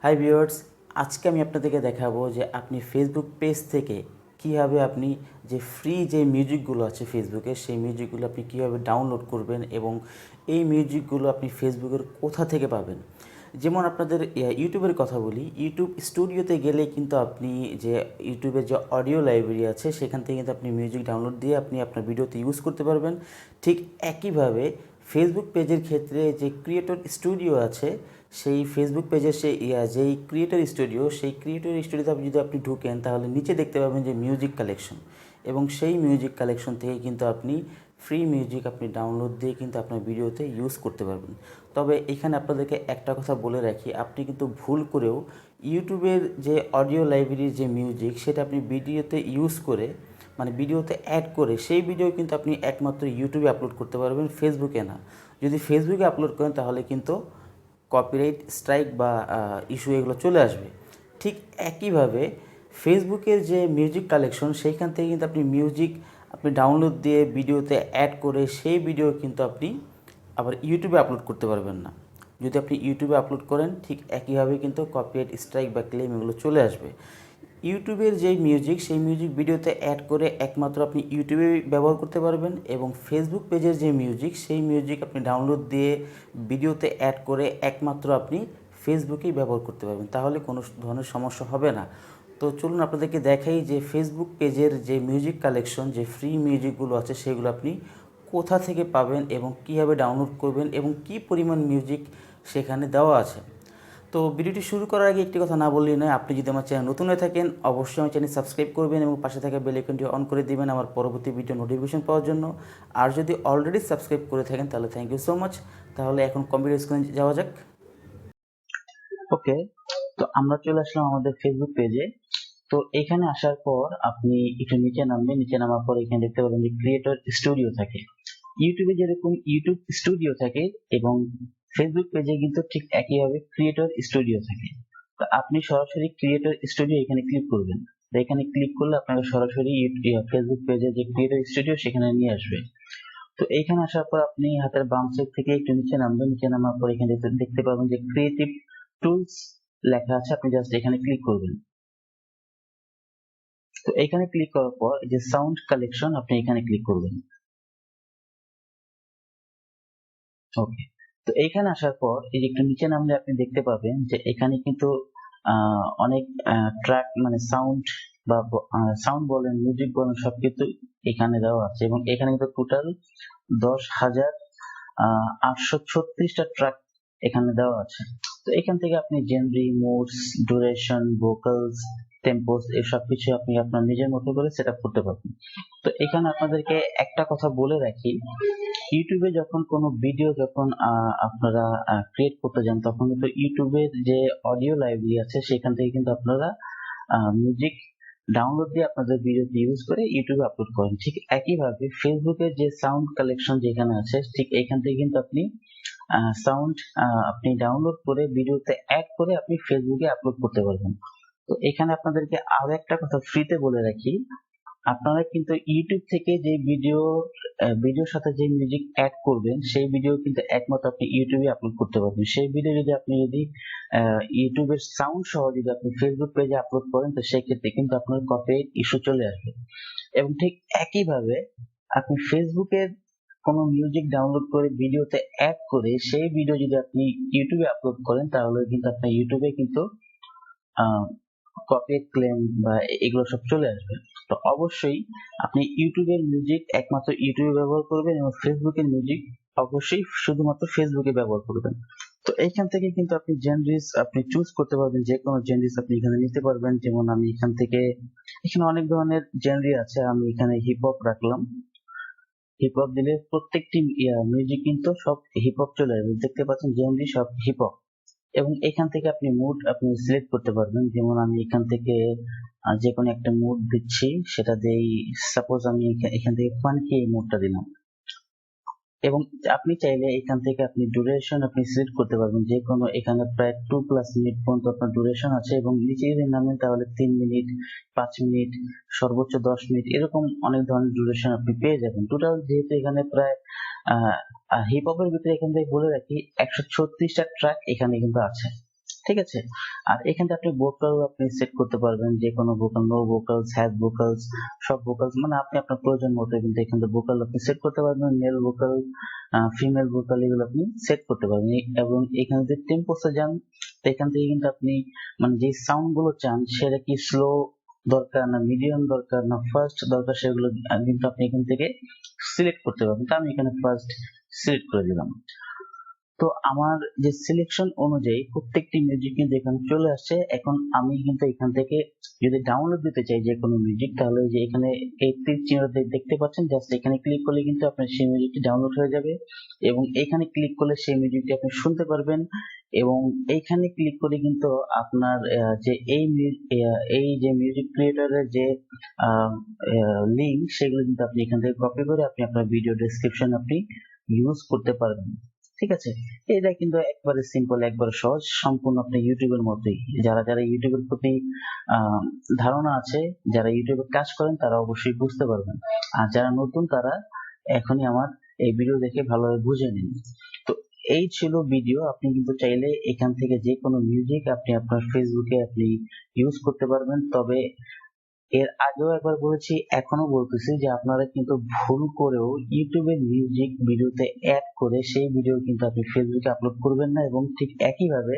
Hi viewers, আজকে আমি আপনাদেরকে দেখাবো যে আপনি ফেসবুক পেজ থেকে কীভাবে আপনি যে ফ্রি যে মিউজিকগুলো আছে ফেসবুকে সেই মিউজিকগুলো আপনি কীভাবে ডাউনলোড করবেন এবং এই মিউজিকগুলো আপনি ফেসবুকের কোথা থেকে পাবেন। যেমন আপনাদের ইউটিউবের কথা বলি, ইউটিউব স্টুডিওতে গেলে কিন্তু আপনি যে ইউটিউবের যে অডিও লাইব্রেরি আছে সেখান থেকে কিন্তু আপনি মিউজিক ডাউনলোড দিয়ে আপনি আপনার ভিডিওতে ইউজ করতে পারবেন। ঠিক একইভাবে ফেসবুক পেজের ক্ষেত্রে যে ক্রিয়েটর স্টুডিও আছে সেই ফেসবুক পেজের যেই ক্রিয়েটর স্টুডিও সেই ক্রিয়েটর স্টুডিওতে যদি আপনি ঢুকেন তাহলে নিচে দেখতে পাবেন যে মিউজিক কালেকশন, এবং সেই মিউজিক কালেকশন থেকে কিন্তু আপনি ফ্রি মিউজিক আপনি ডাউনলোড দিয়ে কিন্তু আপনার ভিডিওতে ইউজ করতে পারবেন। তবে এখানে আপনাদেরকে একটা কথা বলে রাখি, আপনি কিন্তু ভুল করেও ইউটিউবের যে অডিও লাইব্রেরির যে মিউজিক সেটা আপনি ভিডিওতে ইউজ করে মানে ভিডিওতে অ্যাড করে সেই ভিডিও কিন্তু আপনি একমাত্র ইউটিউবে আপলোড করতে পারবেন, ফেসবুকে না। যদি ফেসবুকে আপলোড করেন তাহলে কিন্তু কপিরাইট স্ট্রাইক বা ইস্যু এগুলো চলে আসবে। ঠিক একইভাবে ফেসবুকের যে মিউজিক কালেকশন সেইখান থেকে কিন্তু আপনি মিউজিক আপনি ডাউনলোড দিয়ে ভিডিওতে অ্যাড করে সেই ভিডিও কিন্তু আপনি আবার ইউটিউবে আপলোড করতে পারবেন না। যদি আপনি ইউটিউবে আপলোড করেন ঠিক একইভাবে কিন্তু কপিরাইট স্ট্রাইক বা ক্লেম এগুলো চলে আসবে। ইউটিউবের যে মিউজিক সেই মিউজিক ভিডিওতে অ্যাড করে একমাত্র আপনি ইউটিউবে ব্যবহার করতে পারবেন, এবং ফেসবুক পেজের যে মিউজিক সেই মিউজিক আপনি ডাউনলোড দিয়ে ভিডিওতে অ্যাড করে একমাত্র আপনি ফেসবুকেই ব্যবহার করতে পারবেন, তাহলে কোনো ধরনের সমস্যা হবে না। তো চলুন আপনাদেরকে দেখাই যে ফেসবুক পেজের যে মিউজিক কালেকশন যে ফ্রি মিউজিকগুলো আছে সেগুলো আপনি কোথা থেকে পাবেন এবং কীভাবে ডাউনলোড করবেন এবং কী পরিমাণ মিউজিক সেখানে দেওয়া আছে। তো ভিডিওটি শুরু করার আগে একটি কথা না বললেই নয়, আপনি যদি আমার চ্যানেল নতুন হয়ে থাকেন অবশ্যই আমার চ্যানেল সাবস্ক্রাইব করবেন এবং পাশে থাকা বেল আইকনটি অন করে দিবেন আমার পরবর্তী ভিডিও নোটিফিকেশন পাওয়ার জন্য। আর যদি অলরেডি সাবস্ক্রাইব করে থাকেন তাহলে থ্যাংক ইউ সো মাচ। তাহলে এখন কম্পিউটার স্ক্রিনে যাওয়া যাক। ওকে, তো আমরা চলে আসলাম আমাদের ফেসবুক পেজে। তো এখানে আসার পর আপনি একটু নিচে নামবেন, নিচে নামার পর এখানে দেখতে পাবেন যে ক্রিয়েটর স্টুডিও থাকে। ইউটিউবে যেরকম ইউটিউব স্টুডিও থাকে এবং ফেসবুক পেজে কিন্তু ঠিক একইভাবে ক্রিয়েটর স্টুডিও থাকে। তো আপনি সরাসরি ক্রিয়েটর স্টুডিও এখানে ক্লিক করবেন। তো এখানে ক্লিক করলে আপনাকে সরাসরি ফেসবুক পেজে যে ক্রিয়েটর স্টুডিও সেখানে নিয়ে আসবে। তো এইখানে আসার পর আপনি হাতের বাম সাইড থেকে একটু নিচে নামবেন, নিচে নামার পর এখানে দেখতে পাবেন যে ক্রিয়েটিভ টুলস লেখা আছে, আপনি জাস্ট এখানে ক্লিক করবেন। তো এখানে ক্লিক করার পর যে সাউন্ড কালেকশন আপনি এখানে ক্লিক করবেন। ওকে, তো এইখানে আসার পর এই যে একটু নিচে নামলে আপনি দেখতে পাবেন যে এখানে কিন্তু অনেক ট্র্যাক মানে সাউন্ড বা সাউন্ড বলেন মিউজিক বলেন সবকিছু এখানে দেওয়া আছে, এবং এখানে কিন্তু টোটাল 10,836টা ট্র্যাক এখানে দেওয়া আছে। তো এখান থেকে আপনি জেনরি, মুডস, ডিউরেশন, ভোকালস, টেম্পোস এই সবকিছু আপনি আপনার নিজের মতো করে সেট আপ করতে পারবেন। তো এখানে আপনাদেরকে একটা কথা বলে রাখি, ইউটিউবে যখন কোনো ভিডিও যখন আপনারা ক্রিয়েট করতে যান তখন কিন্তু ইউটিউবের যে অডিও লাইব্রেরি আছে সেখান থেকে কিন্তু আপনারা মিউজিক ডাউনলোড দিয়ে আপনাদের ভিডিওতে ইউজ করে ইউটিউবে আপলোড করেন। ঠিক একইভাবে ফেসবুকের যে সাউন্ড কালেকশন যেখানে আছে ঠিক এখান থেকে কিন্তু আপনি সাউন্ড আপনি ডাউনলোড করে ভিডিওতে অ্যাড করে আপনি ফেসবুকে আপলোড করতে পারবেন। তো এখানে আপনাদেরকে আরো একটা কথা ফ্রিতে বলে রাখি, আপনারা কিন্তু ইউটিউব থেকে যে ভিডিওর সাথে যে মিউজিক অ্যাড করবেন সেই ভিডিও কিন্তু একমাত্র আপনি ইউটিউবে আপলোড করতে পারবেন। সেই ভিডিও যদি আপনি ইউটিউবের সাউন্ড সহ যদি আপনি ফেসবুক পেজে আপলোড করেন তো সেই ক্ষেত্রে কিন্তু আপনার কপিরাইট ইস্যু চলে আসবে। এবং ঠিক একইভাবে আপনি ফেসবুকের কোনো মিউজিক ডাউনলোড করে ভিডিওতে অ্যাড করে সেই ভিডিও যদি আপনি ইউটিউবে আপলোড করেন তাহলে কিন্তু আপনার ইউটিউবে কিন্তু কপিরাইট ক্লেম বা এগুলো সব চলে আসবে। তো অবশ্যই আপনি ইউটিউবের মিউজিক একমাত্র ইউটিউবে ব্যবহার করবেন এবং ফেসবুকের মিউজিক অবশ্যই শুধুমাত্র ফেসবুকে ব্যবহার করবেন। তো এইখান থেকে কিন্তু আপনি জেনরিস আপনি চুজ করতে পারবেন, যে কোনো জেনরিস আপনি এখানে নিতে পারবেন। যেমন আমি এখান থেকে এখানে অনেক ধরনের জেনরি আছে, আমি এখানে হিপ হপ রাখলাম। হিপ হপ দিলে প্রত্যেকটি মিউজিক কিন্তু সব হিপ হপ চলে আসবে, দেখতে পাচ্ছেন জেনরি সব হিপ হপ। এবং এখান থেকে আপনি মুড আপনি সিলেক্ট করতে পারবেন। যেমন আমি এখান থেকে যে কোনো একটা মুড দিচ্ছি, সেটা দেই সাপোজ আমি এখান থেকে ফানকি এই মুডটা দিলাম। এবং আপনি চাইলে এখান থেকে আপনি ডিউরেশন আপনি সিলেক্ট করতে পারবেন, যে কোনো এখানে প্রায় 2+ মিনিট পর্যন্ত আপনার ডিউরেশন আছে, এবং নিচে যদি নামেন তাহলে 3 মিনিট, 5 মিনিট, সর্বোচ্চ 10 মিনিট এরকম অনেক ধরনের ডিউরেশন আপনি পেয়ে যাবেন। টোটাল যেহেতু এখানে প্রায় হিপ হপের ভিতরে এখান থেকে বলে রাখি 136টা ট্র্যাক এখানে কিন্তু আছে। ঠিক আছে। আর এখানে আপনি ভোকাল আপনি সেট করতে পারবেন, যে কোনো vocal, no vocals, has vocals, সব ভোকালস, মানে আপনি আপনার প্রয়োজন মতো কিন্তু এখানে ভোকাল আপনি সেট করতে পারবেন, মেল ভোকাল, ফিমেল ভোকাল, এগুলো আপনি সেট করতে পারবেন। এবং এখানে যে টেম্পোসে যান, তো এখান থেকে কিন্তু আপনি মানে যে সাউন্ড গুলো চান, সেটা কি স্লো দরকার না মিডিয়াম দরকার না ফাস্ট দরকার, সেগুলো কিন্তু আপনি এখান থেকে সিলেক্ট করতে পারবেন। তো আমি এখানে ফার্স্ট সিলেক্ট করে দিলাম। তো আমার যে সিলেকশন অনুযায়ী প্রত্যেকটি মিউজিক কিন্তু এখানে চলে আসছে। এখন আমি কিন্তু এখান থেকে যদি ডাউনলোড দিতে চাই যে কোনো মিউজিক, তাহলে যে এখানে এই তীর চিহ্নটা দেখতে পাচ্ছেন, জাস্ট এখানে ক্লিক করলে কিন্তু আপনার সেই মিউজিকটি ডাউনলোড হয়ে যাবে, এবং এখানে ক্লিক করলে সেই মিউজিকটি আপনি শুনতে পারবেন। এবং এইখানে ক্লিক করে কিন্তু আপনার যে এই যে মিউজিক ক্রিয়েটরের যে লিংক, সেগুলো কিন্তু আপনি এখান থেকে কপি করে আপনি আপনার ভিডিও ডেসক্রিপশন আপনি ইউজ করতে পারবেন। ঠিক আছে, এটা কিন্তু একবারে সিম্পল, একবারে সহজ, সম্পূর্ণ আপনি ইউটিউবের মতোই। যারা যারা ইউটিউবের প্রতি ধারণা আছে, যারা ইউটিউবে কাজ করেন, তারা অবশ্যই বুঝতে পারবেন। আর যারা নতুন, তারা এখনই আমার এই ভিডিও দেখে ভালোভাবে বুঝে নিন। তো এই ছিল ভিডিও। আপনি কিন্তু চাইলে এখান থেকে যে কোনো মিউজিক আপনি আপনার ফেসবুকে আপনি ইউজ করতে পারবেন। তবে এর আগেও একবার বলেছি, এখনো বলতেছি যে আপনারা কিন্তু ভুল করেও ইউটিউবের মিউজিক ভিডিওতে অ্যাড করে সেই ভিডিও কিন্তু আপনি ফেসবুকে আপলোড করবেন না, এবং ঠিক একইভাবে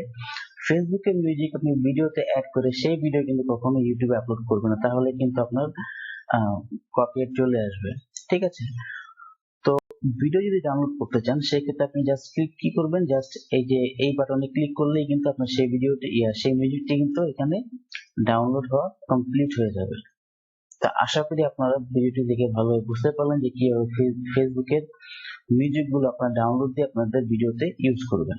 ফেসবুকের মিউজিক আপনি ভিডিওতে অ্যাড করে সেই ভিডিও কিন্তু কখনো ইউটিউবে আপলোড করবেন না, তাহলে কিন্তু আপনার কপিরাইট চলে আসবে। ঠিক আছে, তো ভিডিও যদি ডাউনলোড করতে চান, সেক্ষেত্রে আপনি জাস্ট কি করবেন, জাস্ট এই যে এই বাটনে ক্লিক করলেই কিন্তু আপনার সেই ভিডিওটি সেই মিউজিকটি কিন্তু এখানে ডাউনলোড হওয়া কমপ্লিট হয়ে যাবে। তা আশা করি আপনারা ভিডিওটি দেখে ভালোভাবে বুঝতে পারলেন যে কিভাবে ফেসবুকের মিউজিক গুলো আপনারা ডাউনলোড দিয়ে আপনাদের ভিডিওতে ইউজ করবেন।